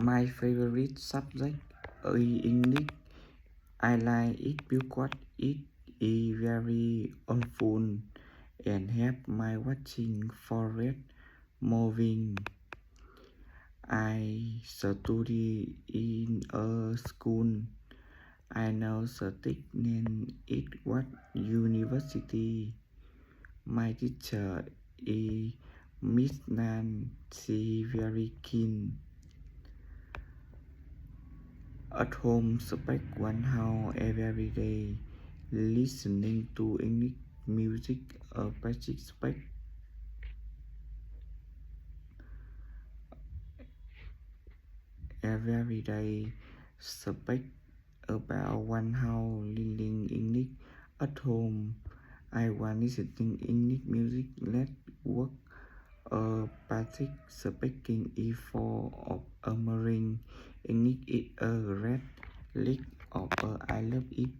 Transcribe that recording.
My favorite subject is English. I like it because it is very fun and help my watching forward moving. I study in a school. I now study it what university. My teacher is Miss Nan. She very keen. At home, spend 1 hour every day listening to English music or participate every day. Spend about 1 hour learning English at home. I want listening English music. Let's work basic speaking is for of a marine. English is a red league of I love it.